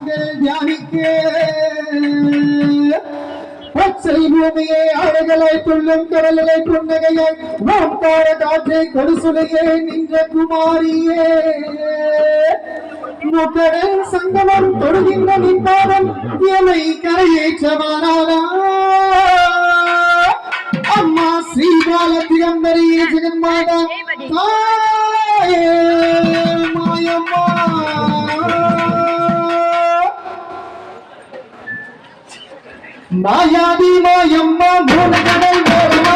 தியானிக்க பச்சை பூமியை அலைகளை துள்ளும் கடல்களை புன்னகையை வாம்பார காற்றை கொடுசுலையே நின்ற குமாரியே முக்கடல் சங்கமம் தொடுகின்ற நின்பாதம் எமை கரையேற்றவானாரா அம்மா ஸ்ரீகால திகம்பரியே ஜெகன்மாதா தாயே மாயம்மா மாயாதி மாயம்மா மூலகடல் ஓரமா